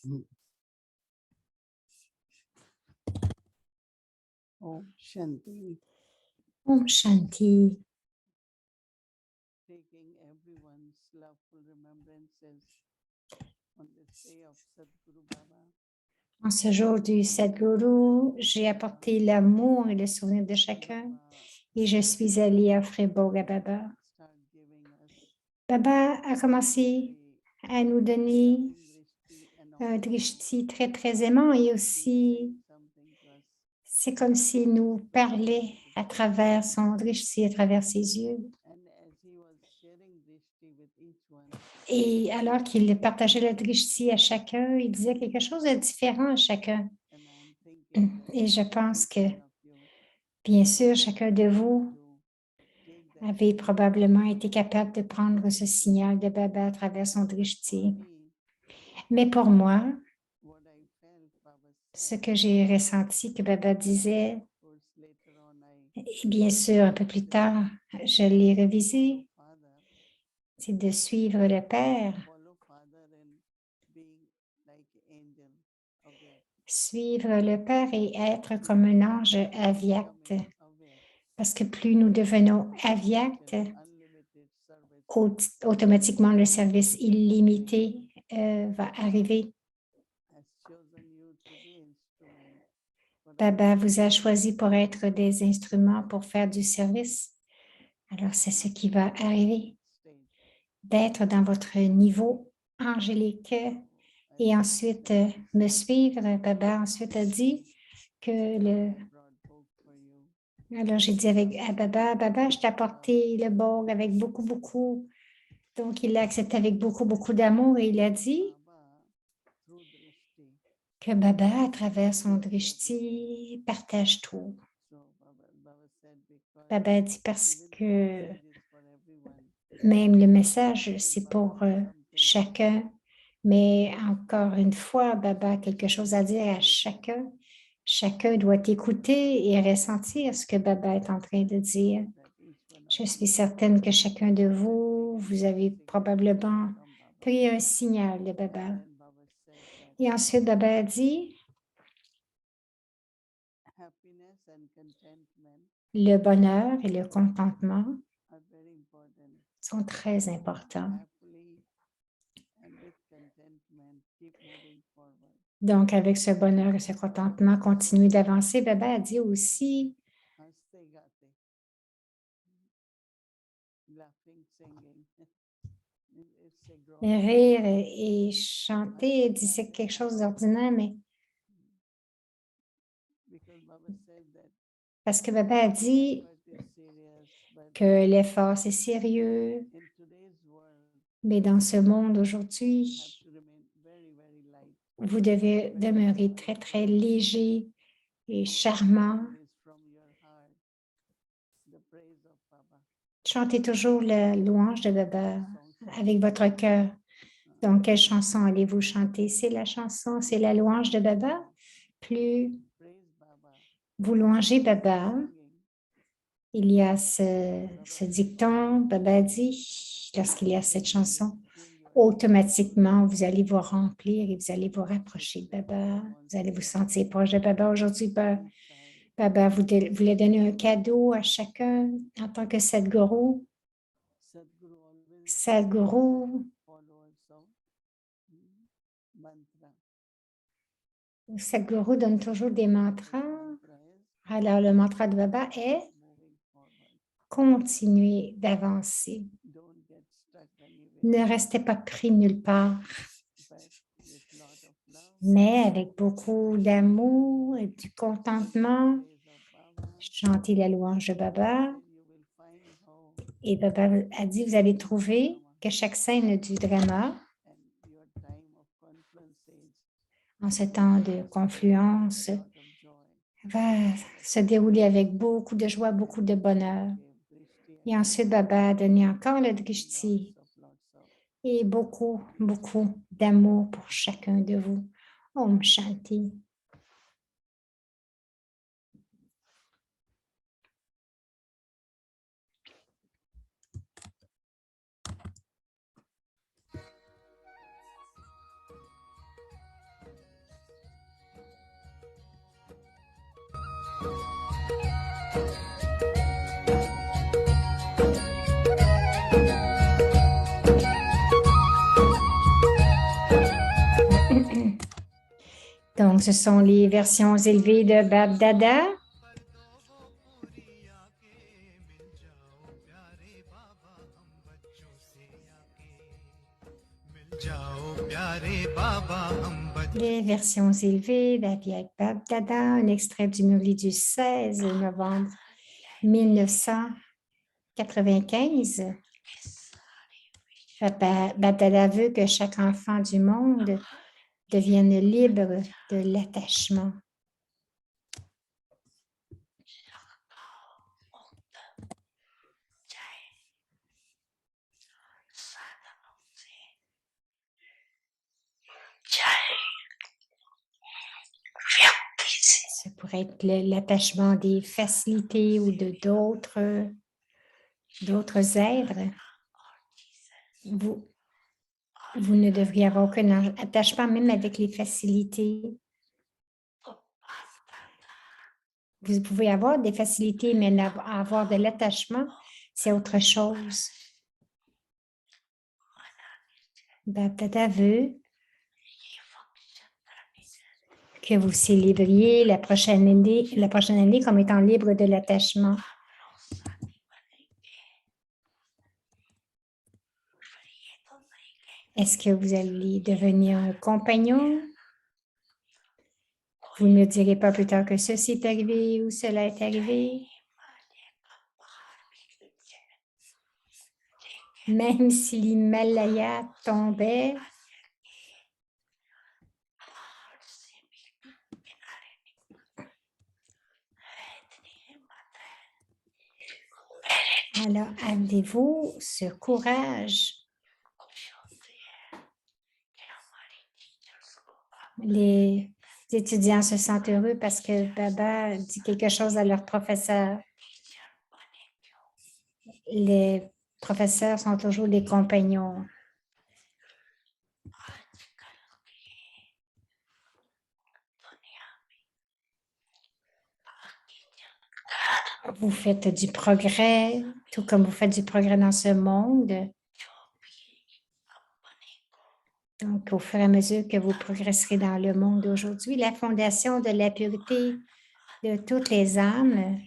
Om Shanti. Om Shanti. Taking everyone's loveful remembrances on this day of Sadhguru Baba. En ce jour du Sadhguru, j'ai apporté l'amour et le souvenir de chacun et je suis allée offrir Bhog à Baba. Baba a commencé à nous donner un drishti très très aimant et aussi c'est comme s'il nous parlait à travers son drishti, à travers ses yeux. Et alors qu'il partageait le drishti à chacun, il disait quelque chose de différent à chacun. Et je pense que, bien sûr, chacun de vous avait probablement été capable de prendre ce signal de Baba à travers son drishti. Mais pour moi, ce que j'ai ressenti que Baba disait, et bien sûr, un peu plus tard, je l'ai révisé, c'est de suivre le Père. Suivre le Père et être comme un ange avyakt. Parce que plus nous devenons avyakt, automatiquement le service illimité va arriver. Baba vous a choisi pour être des instruments pour faire du service. Alors c'est ce qui va arriver, d'être dans votre niveau angélique et ensuite me suivre. Baba ensuite a dit que Alors j'ai dit à Baba, Baba, je t'ai apporté le Bhog avec beaucoup. Donc il l'a accepté avec beaucoup d'amour et il a dit que Baba, à travers son drishti, partage tout. Baba a dit parce que même le message, c'est pour chacun. Mais encore une fois, Baba a quelque chose à dire à chacun. Chacun doit écouter et ressentir ce que Baba est en train de dire. Je suis certaine que chacun de vous, vous avez probablement pris un signal de Baba. Et ensuite, Baba a dit, le bonheur et le contentement sont très importants. Donc, avec ce bonheur et ce contentement, continuez d'avancer. Baba a dit aussi, rire et chanter, dit c'est quelque chose d'ordinaire, mais parce que Baba a dit que l'effort c'est sérieux, mais dans ce monde aujourd'hui, vous devez demeurer très léger et charmant. Chantez toujours la louange de Baba avec votre cœur. Donc, quelle chanson allez-vous chanter? C'est la chanson, c'est la louange de Baba. Plus vous louangez Baba, il y a ce dicton, Baba dit, lorsqu'il y a cette chanson, automatiquement, vous allez vous remplir et vous allez vous rapprocher de Baba. Vous allez vous sentir proche de Baba. Aujourd'hui, Baba voulait donner un cadeau à chacun en tant que Sadhguru. Sadhguru, Sadhguru donne toujours des mantras. Alors, le mantra de Baba est continuer d'avancer. Ne restez pas pris nulle part, mais avec beaucoup d'amour et du contentement, chantez la louange de Baba. Et Baba a dit, vous allez trouver que chaque scène du drama, en ce temps de confluence, va se dérouler avec beaucoup de joie, beaucoup de bonheur. Et ensuite, Baba a donné encore le drishti et beaucoup d'amour pour chacun de vous. Om Shanti. Donc, ce sont les versions élevées de Bab Dada. Les versions élevées d'Aviak Bab Dada, un extrait du Murli du 16 novembre 1995. Bab Dada veut que chaque enfant du monde devienne libre de l'attachement. Ça pourrait être l'attachement des facilités ou de d'autres êtres. Vous ne devriez avoir aucun attachement même avec les facilités. Vous pouvez avoir des facilités, mais avoir de l'attachement, c'est autre chose. Bab-Dada veut que vous célébriez la prochaine année comme étant libre de l'attachement. Est-ce que vous allez devenir un compagnon? Vous ne me direz pas plus tard que ceci est arrivé ou cela est arrivé. Même si l'Himalaya tombait, alors avez-vous ce courage? Les étudiants se sentent heureux parce que Baba dit quelque chose à leur professeur. Les professeurs sont toujours des compagnons. Vous faites du progrès, tout comme vous faites du progrès dans ce monde. Donc, au fur et à mesure que vous progresserez dans le monde d'aujourd'hui, la fondation de la pureté de toutes les âmes,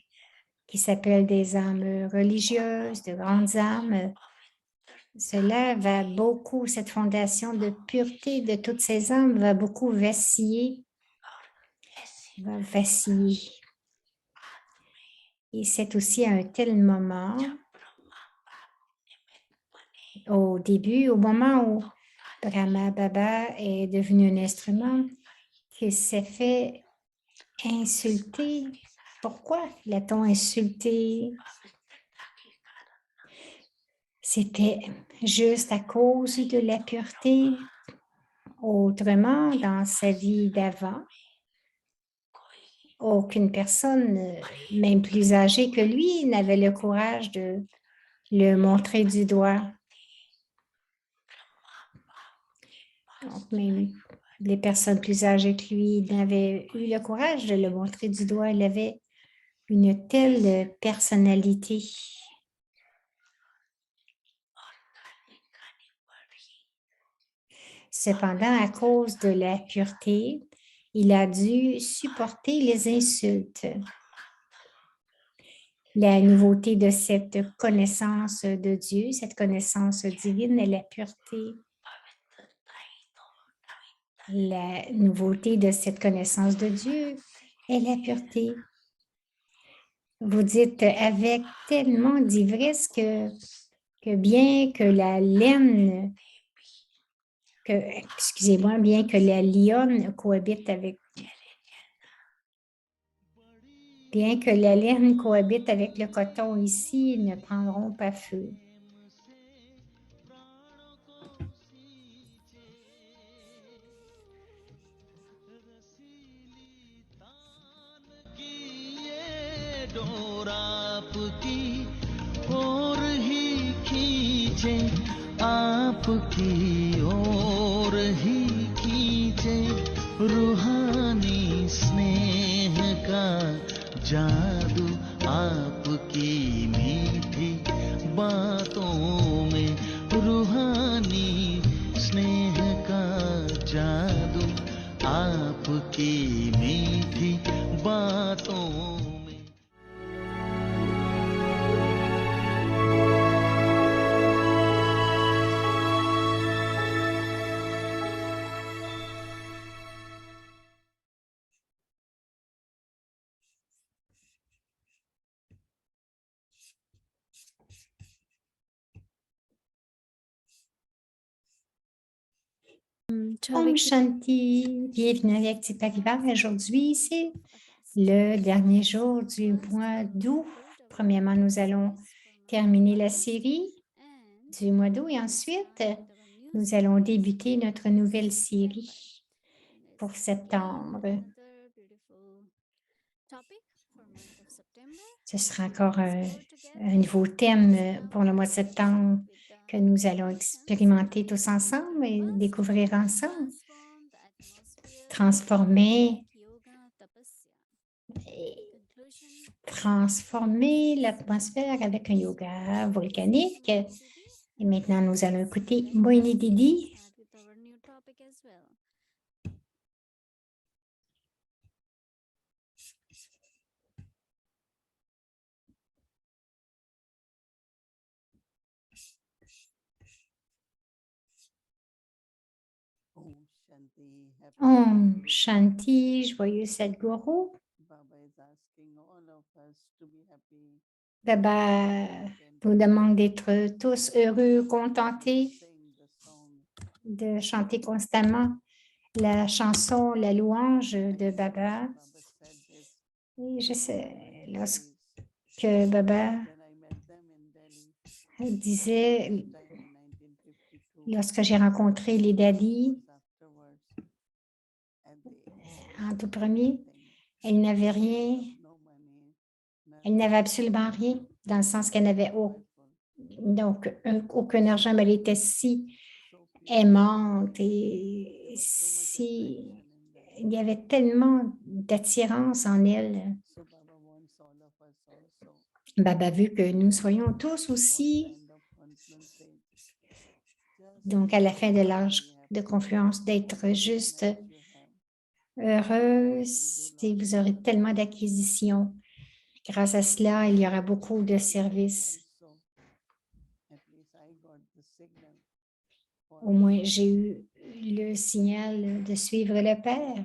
qui s'appellent des âmes religieuses, de grandes âmes, cela va beaucoup, cette fondation de pureté de toutes ces âmes va beaucoup vaciller, va vaciller. Et c'est aussi un tel moment, au début, au moment où Brahma Baba est devenu un instrument, qu'il s'est fait insulter. Pourquoi l'a-t-on insulté? C'était juste à cause de la pureté. Autrement, dans sa vie d'avant, aucune personne, même plus âgée que lui, n'avait le courage de le montrer du doigt. Donc, même les personnes plus âgées que lui n'avaient eu le courage de le montrer du doigt. Il avait une telle personnalité. Cependant, à cause de la pureté, il a dû supporter les insultes. La nouveauté de cette connaissance de Dieu, cette connaissance divine est la pureté. La nouveauté de cette connaissance de Dieu est la pureté. Vous dites avec tellement d'ivresse que bien que la laine, bien que la lionne cohabite avec le coton ici, ils ne prendront pas feu. आपकी ओर ही खींचे रूहानी स्नेह का जादू आपकी मीठी बातों में, रूहानी स्नेह का जादू आपकी मीठी बातों में। Om Shanti, bienvenue avec Tipariva. Aujourd'hui, c'est le dernier jour du mois d'août. Premièrement, nous allons terminer la série du mois d'août et ensuite, nous allons débuter notre nouvelle série pour septembre. Ce sera encore un nouveau thème pour le mois de septembre que nous allons expérimenter tous ensemble et découvrir ensemble. Transformer l'atmosphère avec un yoga volcanique. Et maintenant, nous allons écouter Moini Didi. Om Shanti, joyeux Sadhguru. Baba nous demande d'être tous heureux, contentés, de chanter constamment la chanson, la louange de Baba. Et je sais, lorsque Baba disait, lorsque j'ai rencontré les daddies, en tout premier, elle n'avait rien, elle n'avait absolument rien, dans le sens qu'elle n'avait aucun argent, mais elle était si aimante et il y avait tellement d'attirance en elle. Baba veut que nous soyons tous aussi, donc à la fin de l'âge de confluence, d'être juste heureux, et vous aurez tellement d'acquisitions. Grâce à cela, il y aura beaucoup de services. Au moins, j'ai eu le signal de suivre le Père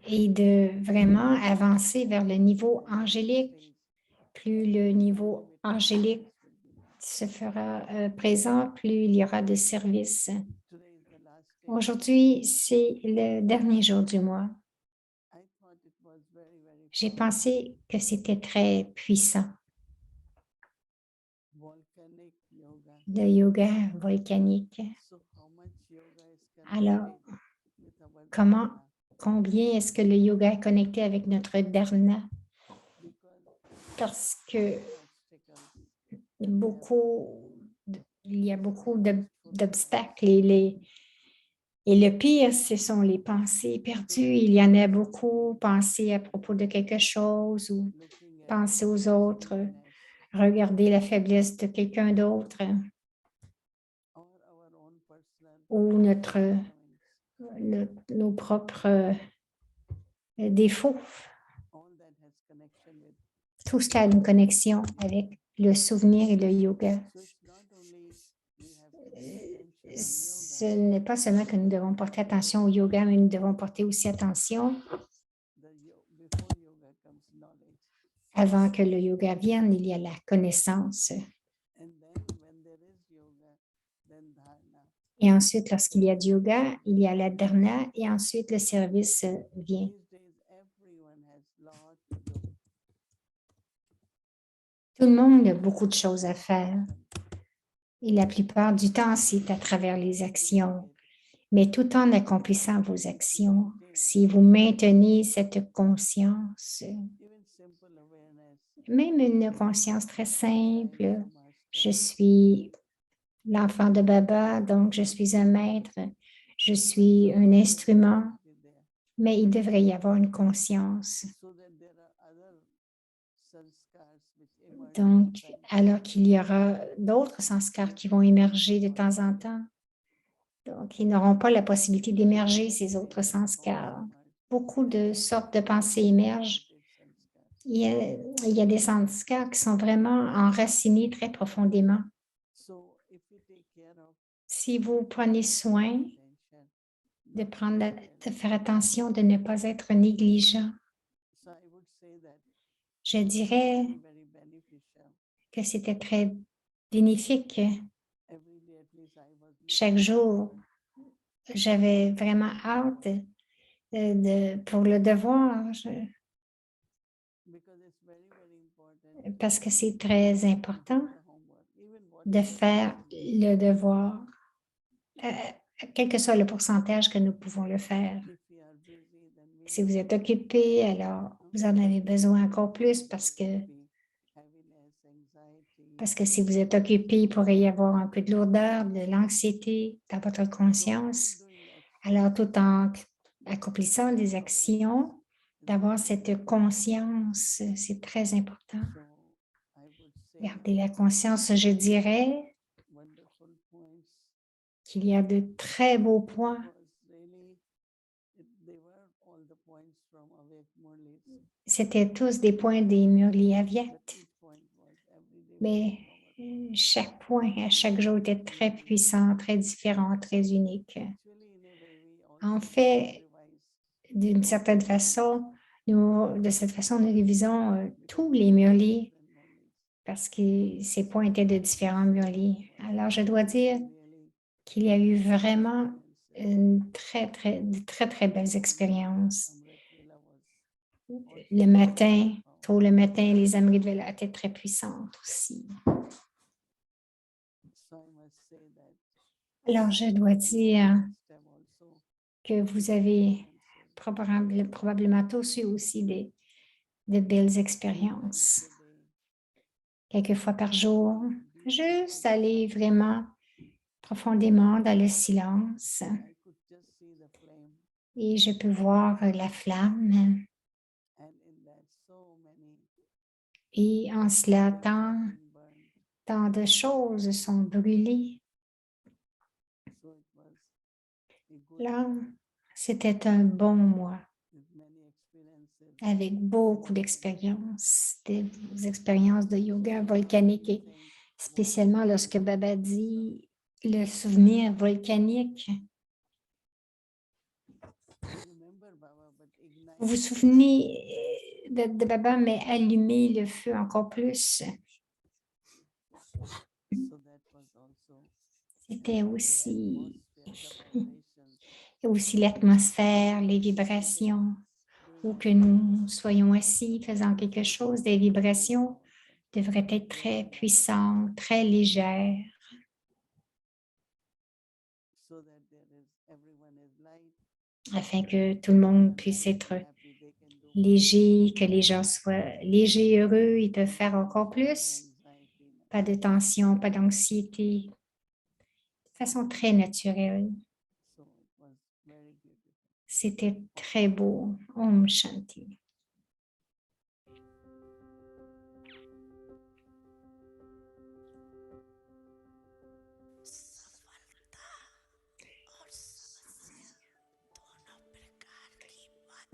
et de vraiment avancer vers le niveau angélique. Plus le niveau angélique se fera présent, plus il y aura de services. Aujourd'hui, c'est le dernier jour du mois. J'ai pensé que c'était très puissant. Le yoga volcanique. Alors, combien est-ce que le yoga est connecté avec notre dharana? Parce que il y a beaucoup d'obstacles et le pire, ce sont les pensées perdues. Il y en a beaucoup, penser à propos de quelque chose ou penser aux autres, regarder la faiblesse de quelqu'un d'autre ou nos propres défauts. Tout cela a une connexion avec le souvenir et le yoga. Ce n'est pas seulement que nous devons porter attention au yoga, mais nous devons porter aussi attention avant que le yoga vienne, il y a la connaissance. Et ensuite, lorsqu'il y a du yoga, il y a la dharana et ensuite le service vient. Tout le monde a beaucoup de choses à faire. Et la plupart du temps, c'est à travers les actions. Mais tout en accomplissant vos actions, si vous maintenez cette conscience, même une conscience très simple, je suis l'enfant de Baba, donc je suis un maître, je suis un instrument, mais il devrait y avoir une conscience Donc, alors qu'il y aura d'autres sanskars qui vont émerger de temps en temps. Donc, ils n'auront pas la possibilité d'émerger ces autres sanskars. Beaucoup de sortes de pensées émergent. Il y a des sanskars qui sont vraiment enracinés très profondément. Si vous prenez soin de faire attention de ne pas être négligent, je dirais que c'était très bénéfique. Chaque jour, j'avais vraiment hâte pour le devoir parce que c'est très important de faire le devoir, quel que soit le pourcentage que nous pouvons le faire. Si vous êtes occupé, alors vous en avez besoin encore plus parce que si vous êtes occupé, il pourrait y avoir un peu de lourdeur, de l'anxiété dans votre conscience. Alors, tout en accomplissant des actions, d'avoir cette conscience, c'est très important. Gardez la conscience, je dirais qu'il y a de très beaux points. C'était tous des points des Murli Avyat. Mais chaque point, à chaque jour, était très puissant, très différent, très unique. En fait, d'une certaine façon, nous révisons tous les Murli parce que ces points étaient de différents Murli. Alors, je dois dire qu'il y a eu vraiment de très, très belles expériences. Le matin, tôt le matin, les Amrit Vela étaient très puissantes aussi. Alors, je dois dire que vous avez probablement tous eu aussi de belles expériences. Quelques fois par jour, juste aller vraiment profondément dans le silence. Et je peux voir la flamme. Et en cela, tant de choses sont brûlées. Là, c'était un bon mois avec beaucoup d'expériences, des expériences de yoga volcanique et spécialement lorsque Baba dit le souvenir volcanique. Vous vous souvenez de Baba, mais allumer le feu encore plus. C'était aussi l'atmosphère, les vibrations, ou que nous soyons assis faisant quelque chose, des vibrations devraient être très puissantes, très légères. Afin que tout le monde puisse être léger, que les gens soient légers et heureux, ils peuvent faire encore plus. Pas de tension, pas d'anxiété, de façon très naturelle. C'était très beau. Om Shanti.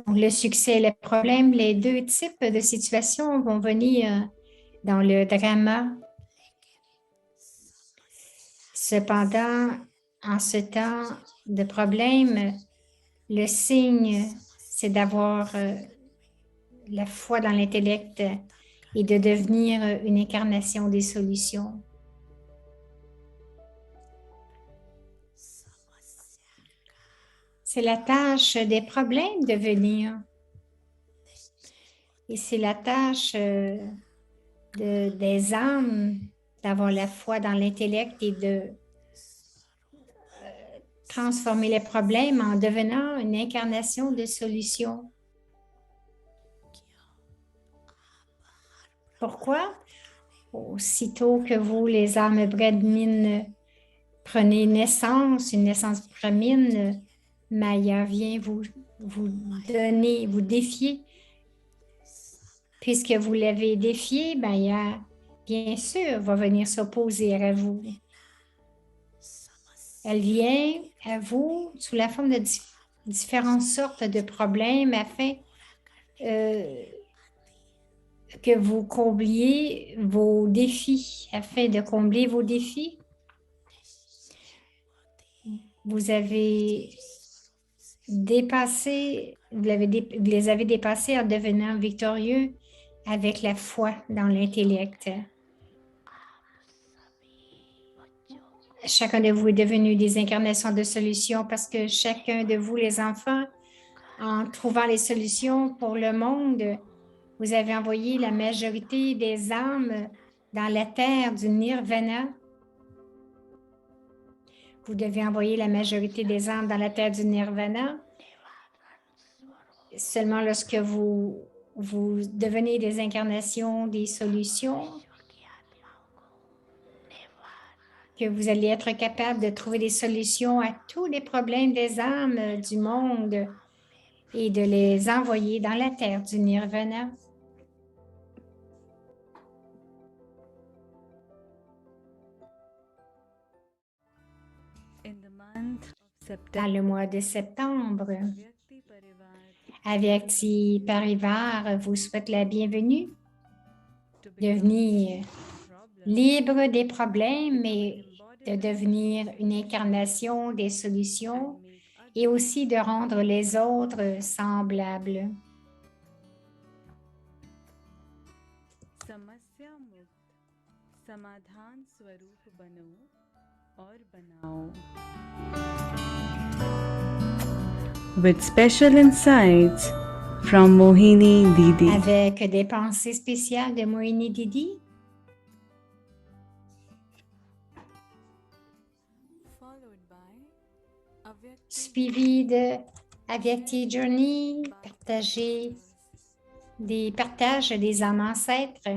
Donc, le succès et le problème, les deux types de situations vont venir dans le drama. Cependant, en ce temps de problème, le signe, c'est d'avoir la foi dans l'intellect et de devenir une incarnation des solutions. C'est la tâche des problèmes de venir. Et c'est la tâche des âmes d'avoir la foi dans l'intellect et de transformer les problèmes en devenant une incarnation de solutions. Pourquoi? Aussitôt que vous, les âmes Brahmines, prenez naissance, une naissance brahmine, Maya vient vous donner, vous défier Puisque vous l'avez défié, ben, il y a, bien sûr, va venir s'opposer à vous. Elle vient à vous sous la forme de différentes sortes de problèmes afin que vous combliez vos défis, afin de combler vos défis. Vous avez dépassé, vous les avez dépassés en devenant victorieux avec la foi dans l'intellect. Chacun de vous est devenu des incarnations de solutions parce que chacun de vous, les enfants, en trouvant les solutions pour le monde, vous avez envoyé la majorité des âmes dans la terre du nirvana. Vous devez envoyer la majorité des âmes dans la terre du nirvana. Seulement lorsque vous devenez des incarnations, des solutions, que vous allez être capable de trouver des solutions à tous les problèmes des âmes du monde et de les envoyer dans la terre du nirvana. Dans le mois de septembre, Avyakti Parivar vous souhaite la bienvenue. Devenir libre des problèmes et de devenir une incarnation des solutions et aussi de rendre les autres semblables. With special insights from Mohini Didi. Avec des pensées spéciales de Mohini Didi. Suivi de Avyakti Journey, des partages des âmes ancêtres,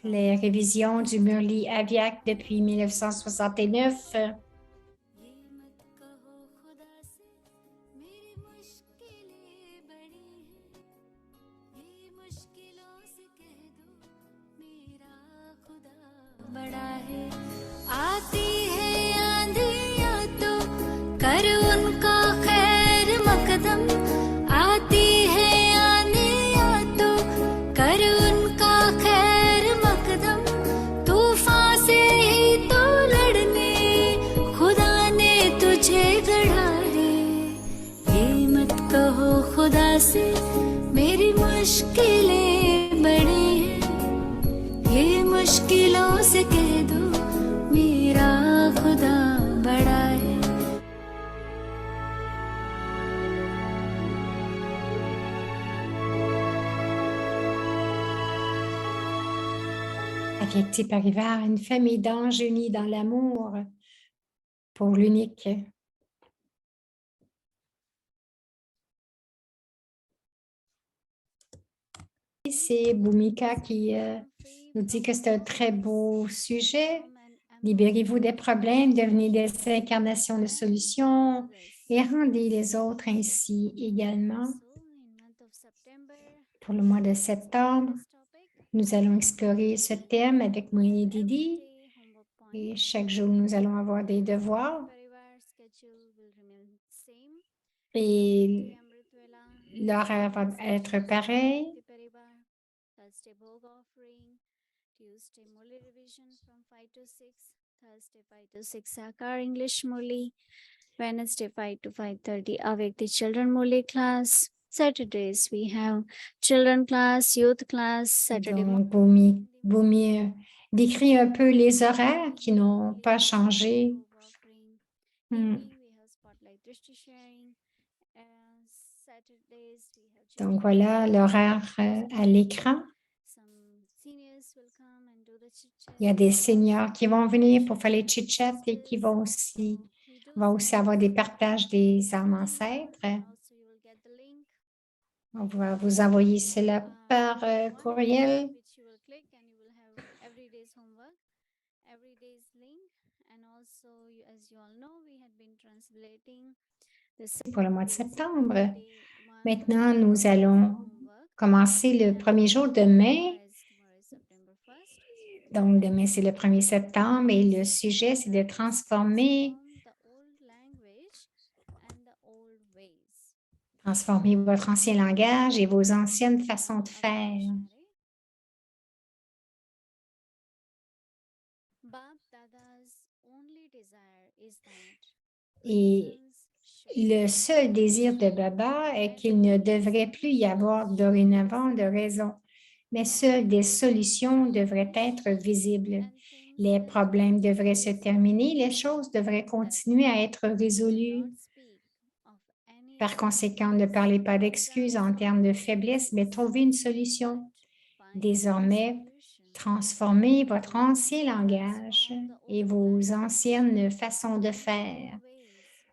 les révisions du Murli Avyak depuis 1969, कर उनका खैर मकदम आती है आने या तो कर उनका खैर मकदम तूफान से ही तो लड़ने खुदा ने तुझे गढ़ा है ये मत कहो खुदा से मेरी मुश्किलें बड़ी हैं ये मुश्किलों से कह दो मेरा खुदा बड़ा है. Avyakti Parivar, une famille d'anges unis dans l'amour pour l'unique. C'est Bhumika qui nous dit que c'est un très beau sujet. Libérez-vous des problèmes, devenez des incarnations de solutions et rendez les autres ainsi également. Pour le mois de septembre, nous allons explorer ce thème avec Mohini Didi et chaque jour, nous allons avoir des devoirs et l'horaire va être pareil. Thursday Bhog offering, Tuesday Murli revision from 5 to 6, Thursday 5 to 6 Sakar English Murli, Wednesday 5 to 5:30 Avyakti Children Murli class, Saturdays we have children class, youth class, Saturday Donc, Bhumi décrit un peu les horaires qui n'ont pas changé. Donc, voilà l'horaire à l'écran. Il y a des seniors qui vont venir pour faire les chit-chats et qui vont aussi avoir des partages des âmes ancêtres. On va vous envoyer cela par courriel. Pour le mois de septembre. Maintenant, nous allons commencer le premier jour demain. Donc, demain, c'est le 1er septembre et le sujet, c'est de transformer votre ancien langage et vos anciennes façons de faire. Et le seul désir de Baba est qu'il ne devrait plus y avoir dorénavant de raison, mais seules des solutions devraient être visibles. Les problèmes devraient se terminer, les choses devraient continuer à être résolues. Par conséquent, ne parlez pas d'excuses en termes de faiblesse, mais trouvez une solution. Désormais, transformez votre ancien langage et vos anciennes façons de faire.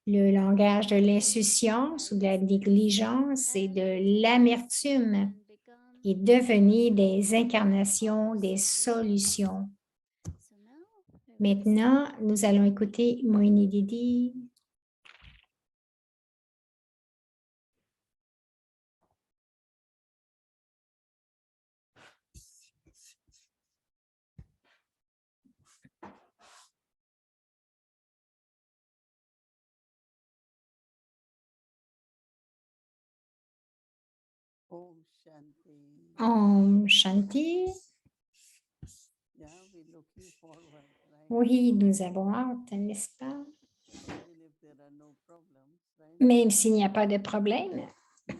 Le langage de l'insouciance ou de la négligence et de l'amertume et devenez des incarnations, des solutions. Maintenant, nous allons écouter Moini Didi. Om Shanti. Om Shanti. Yeah, we're looking forward, right? Oui, nous avons hâte, n'est-ce pas? Even if there are no problems, right? Même s'il n'y a pas de problème,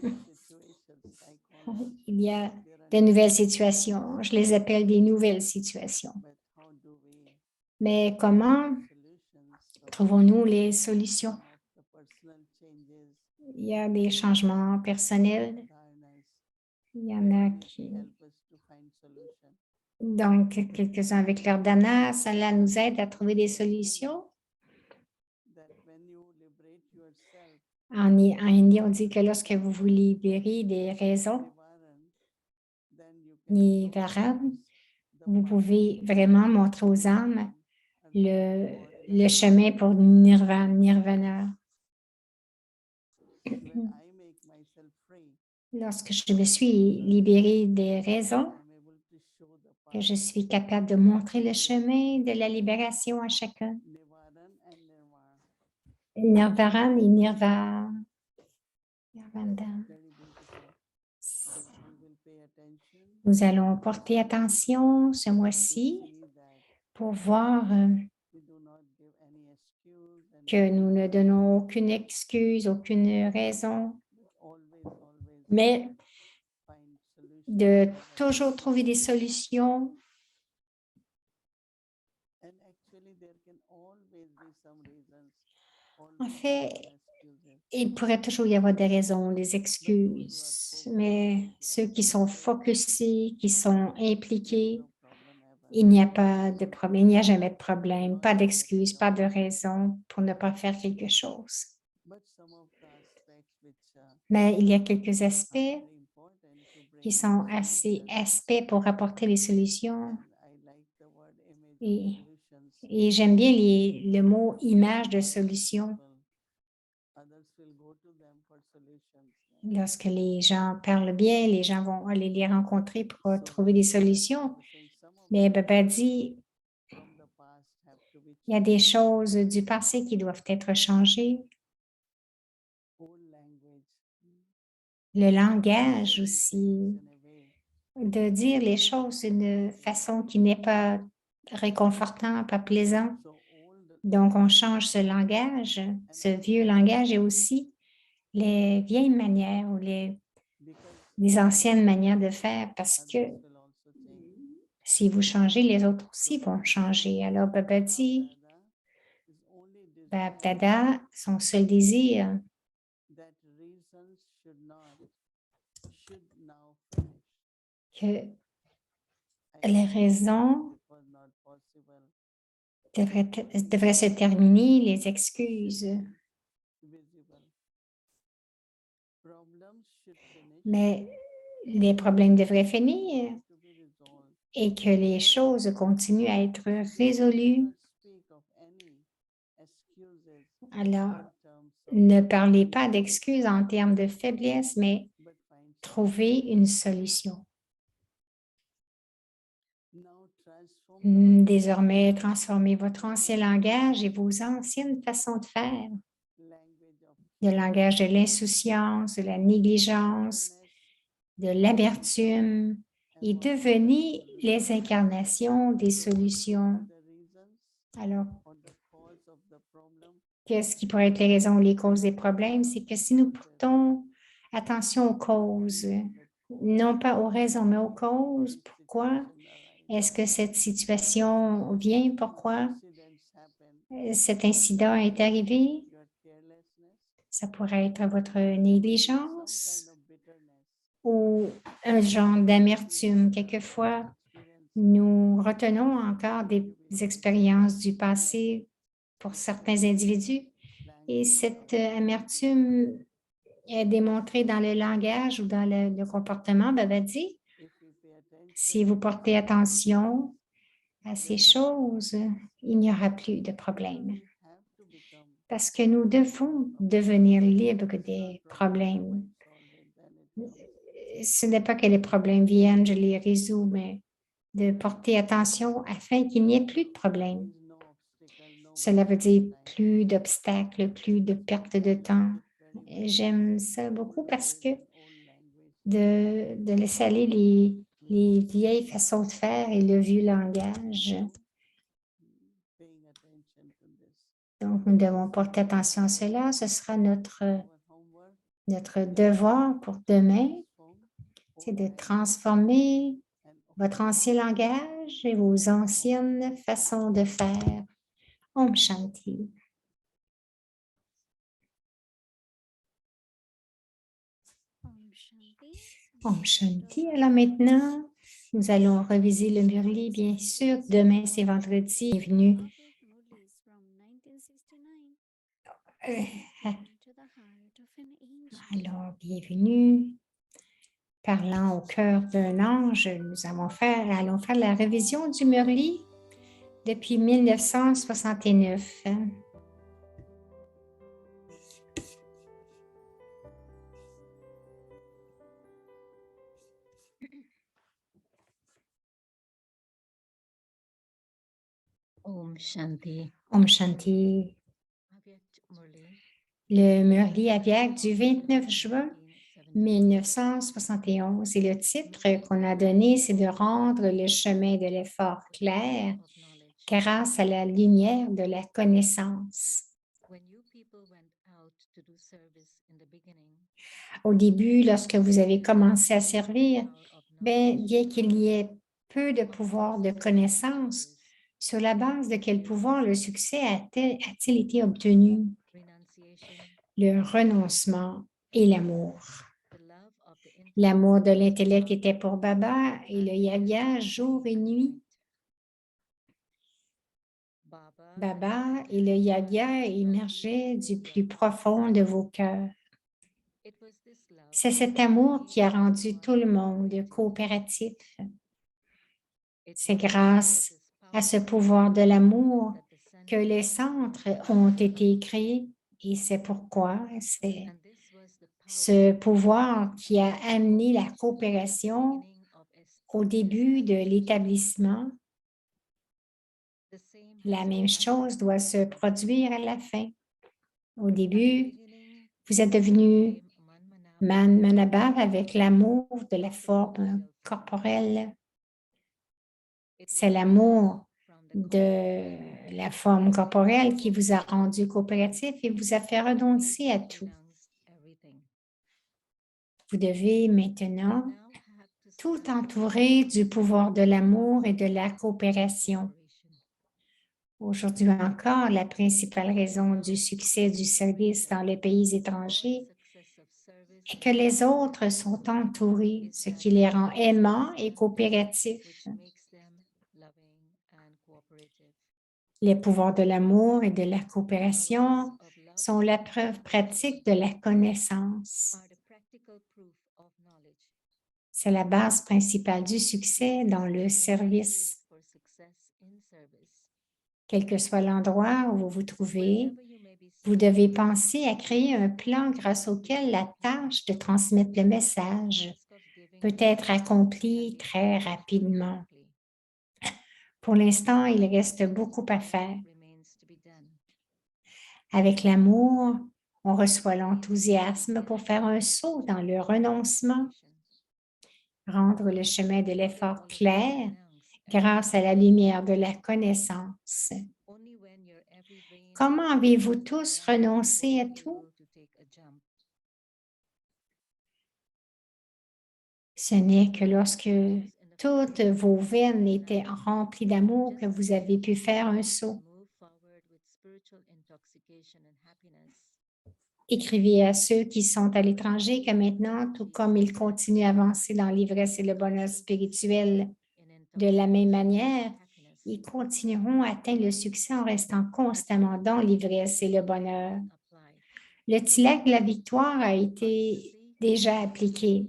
New situations, I call them. il y a There are de nouvelles situations. Je les appelle des nouvelles situations. but how do we Mais comment solutions of trouvons-nous les solutions? some of the personal changes, Il y a des changements personnels. dharnas, Il y en a that qui... help us to find solution. Donc, quelques-uns avec leur dana, cela nous aide à trouver des solutions. That when you liberate yourself, En hindi, on dit que lorsque vous vous libérez des raisons, then you can show Nivaran, others the vous path pouvez vraiment montrer aux âmes or le chemin pour nirvana. when I make myself free, Lorsque je me suis libérée des raisons, I'm able to show the que path. je suis capable de montrer le chemin de la libération à chacun. Nivaran and Nirvana. Nirvaran et Nirvana. Very beautiful. So we will pay attention Nous allons porter attention ce to mois-ci see that pour voir we do not give any excuse and que nous ne donnons aucune excuse, aucune raison, always mais find solution. de toujours trouver des solutions. And actually there can always be some reasons. En Always fait, some excuses. il pourrait toujours y avoir des raisons, des excuses, mais ceux qui sont focusés, qui sont impliqués, No problem ever. il n'y a pas de problème, il n'y a jamais de problème, pas d'excuses, pas de raison pour ne pas faire quelque chose. But some of the aspects which Mais il y a quelques aspects are very important to bring qui sont the assez solution. aspects pour apporter les solutions. And I like the word image Et- of solutions. Et j'aime bien le mot image de solution. Others will go to them for solutions. Lorsque les gens parlent bien, les gens vont aller les rencontrer pour trouver des solutions. Some of Mais the Baba dit, from the past have to be il y a des choses du passé qui doivent être changées. old language. Le langage aussi, In a way, de dire les choses d'une façon qui n'est pas réconfortante, pas plaisante. so old Donc, on change ce langage, ce vieux langage et aussi les vieilles manières ou les because anciennes manières de faire parce que others will also change. si vous changez, les autres aussi vont changer. Alors, Baba dit, Dada is only desire Bab Dada, son seul désir, that reasons should now finish. que I les know raisons it was not possible, devraient se terminer, les excuses. visible. Problems should finish Mais les problèmes devraient finir to be resolved. et que les choses continuent à être résolues. Do not speak of any excuses Alors, in terms of ne parlez pas d'excuses en termes de faiblesse, mais but find trouver une solution. Now transform Désormais, transformez votre ancien langage et vos anciennes façons de faire, language of le langage de l'insouciance, de la négligence, de l'amertume, et devenez les incarnations des solutions. the reasons Alors, or the cause of the problem. qu'est-ce qui pourrait être les raisons ou les causes des problèmes? C'est que si nous portons attention aux causes, non pas aux raisons, mais aux causes, pourquoi est-ce que cette situation vient? Pourquoi Incidents happen, cet incident est arrivé? your carelessness, Ça pourrait être votre some négligence kind of bitterness, ou un genre d'amertume. Quelquefois, experience nous retenons encore des expériences du passé pour certains individus et cette amertume est démontrée dans le langage ou dans le comportement babadi. if we pay attention, Si vous portez attention à ces choses, il n'y aura plus de problème. we have to become Parce que nous devons devenir libres des problèmes. solved, and it Ce n'est pas que les problèmes viennent, je les résous, mais de porter attention afin qu'il n'y ait plus de problèmes. is no obstacle, no Cela veut waste of dire time. plus d'obstacles, plus de perte de temps. Very J'aime ça beaucoup parce que old language, de laisser aller les vieilles façons de faire et le vieux langage. paying attention to this. Donc, nous devons porter attention à cela. Ce sera notre Our homework devoir pour demain, form, c'est de transformer and votre ancien langage et vos anciennes façons de faire. Om Shanti. Om Shanti. Alors maintenant, nous allons reviser le Murli, bien sûr. Demain, c'est vendredi. Bienvenue. Alors, bienvenue. Parlant au cœur d'un ange, nous allons faire la révision du Murli depuis 1969. Om Shanti. Om Shanti. Le Murli Avyak du 29 juin 1971. Et le titre qu'on a donné, c'est de rendre le chemin de l'effort clair grâce à la lumière de la connaissance. Au début, lorsque vous avez commencé à servir, bien qu'il y ait peu de pouvoir de connaissance, sur la base de quel pouvoir le succès a-t-il été obtenu? Le renoncement et l'amour. L'amour de l'intellect était pour Baba et le yagya jour et nuit. Baba et le yagya émergeaient du plus profond de vos cœurs. C'est cet amour qui a rendu tout le monde coopératif. C'est grâce à ce pouvoir de l'amour que les centres ont été créés et c'est pourquoi c'est ce pouvoir qui a amené la coopération au début de l'établissement. La même chose doit se produire à la fin. Au début, vous êtes devenu Man Manabhav avec l'amour de la forme corporelle. C'est l'amour de la forme corporelle qui vous a rendu coopératif et vous a fait renoncer à tout. Vous devez maintenant tout entourer du pouvoir de l'amour et de la coopération. Aujourd'hui encore, la principale raison du succès du service dans les pays étrangers est que les autres sont entourés, ce qui les rend aimants et coopératifs. Les pouvoirs de l'amour et de la coopération sont la preuve pratique de la connaissance. C'est la base principale du succès dans le service. Quel que soit l'endroit où vous vous trouvez, Vous devez penser à créer un plan grâce auquel la tâche de transmettre le message peut être accomplie très rapidement. Pour l'instant, il reste beaucoup à faire. Avec l'amour, on reçoit l'enthousiasme pour faire un saut dans le renoncement, rendre le chemin de l'effort clair grâce à la lumière de la connaissance. Comment avez-vous tous renoncé à tout? Ce n'est que lorsque toutes vos veines étaient remplies d'amour que vous avez pu faire un saut. Écrivez à ceux qui sont à l'étranger que maintenant, tout comme ils continuent à avancer dans l'ivresse et le bonheur spirituel, de la même manière, ils continueront à atteindre le succès en restant constamment dans l'ivresse et le bonheur. Le tilak de la victoire a été déjà appliqué.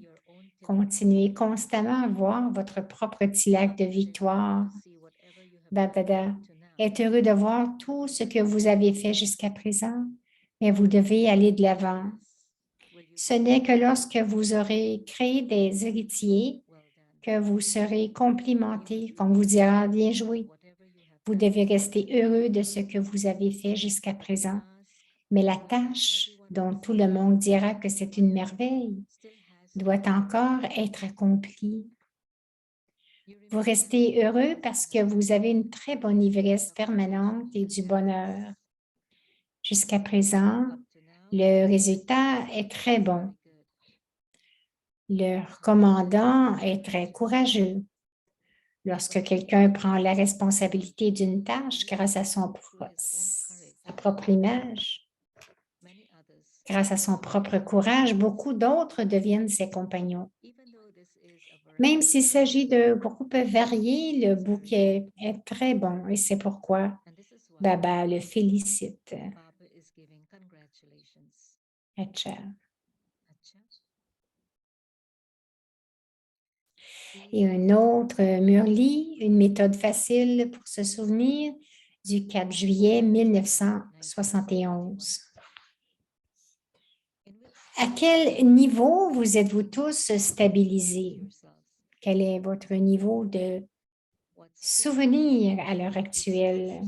Continuez constamment à voir votre propre tilak de victoire. Babada est heureux de voir tout ce que vous avez fait jusqu'à présent, mais vous devez aller de l'avant. Ce n'est que lorsque vous aurez créé des héritiers que vous serez complimenté, qu'on vous dira « bien joué ». Vous devez rester heureux de ce que vous avez fait jusqu'à présent. Mais la tâche dont tout le monde dira que c'est une merveille doit encore être accomplie. Vous restez heureux parce que vous avez une très bonne ivresse permanente et du bonheur. Jusqu'à présent, le résultat est très bon. Leur commandant est très courageux. Lorsque quelqu'un prend la responsabilité d'une tâche grâce à sa propre image, grâce à son propre courage, beaucoup d'autres deviennent ses compagnons. Même s'il s'agit de groupes variés, le bouquet est très bon et c'est pourquoi Baba le félicite. Acha. Et un autre, Murli, une méthode facile pour se souvenir du 4 juillet 1971. À quel niveau vous êtes-vous tous stabilisés? Quel est votre niveau de souvenir à l'heure actuelle?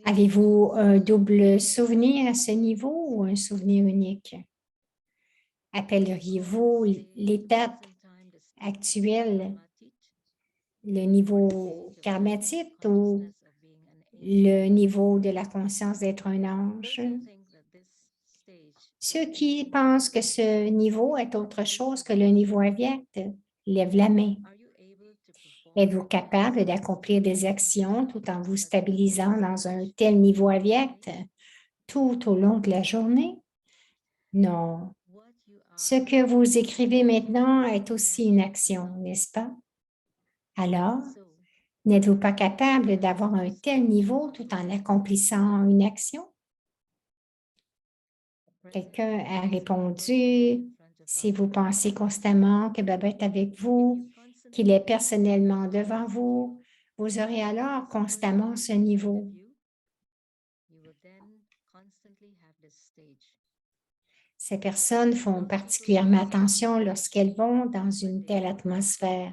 Avez-vous un double souvenir à ce niveau ou un souvenir unique? Appelleriez-vous l'étape actuelle le niveau karmatique ou le niveau de la conscience d'être un ange? Ceux qui pensent que ce niveau est autre chose que le niveau avyakt, lèvent la main. Êtes-vous capable d'accomplir des actions tout en vous stabilisant dans un tel niveau avyakt tout au long de la journée? Non. Ce que vous écrivez maintenant est aussi une action, n'est-ce pas? Alors, n'êtes-vous pas capable d'avoir un tel niveau tout en accomplissant une action? Quelqu'un a répondu, si vous pensez constamment que Baba est avec vous, qu'il est personnellement devant vous, vous aurez alors constamment ce niveau. Ces personnes font particulièrement attention lorsqu'elles vont dans une telle atmosphère.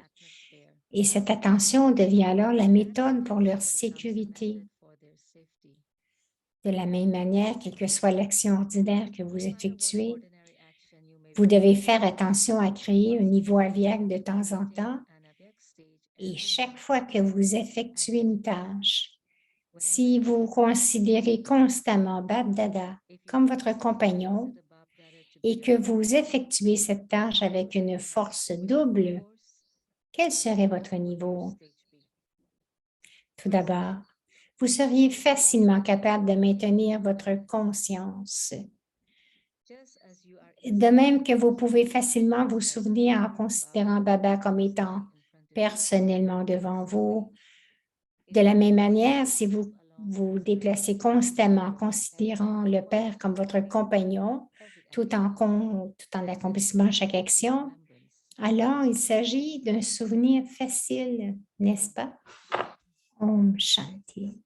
Et cette attention devient alors la méthode pour leur sécurité. De la même manière, quelle que soit l'action ordinaire que vous effectuez, vous devez faire attention à créer un niveau avyakt de temps en temps. Et chaque fois que vous effectuez une tâche, si vous considérez constamment Bab Dada comme votre compagnon et que vous effectuez cette tâche avec une force double, quel serait votre niveau? Tout d'abord, vous seriez facilement capable de maintenir votre conscience. De même que vous pouvez facilement vous souvenir en considérant Baba comme étant personnellement devant vous. De la même manière, si vous vous déplacez constamment en considérant le Père comme votre compagnon, tout en accomplissant chaque action, Alors, il s'agit d'un souvenir facile, n'est-ce pas? Om Shanti.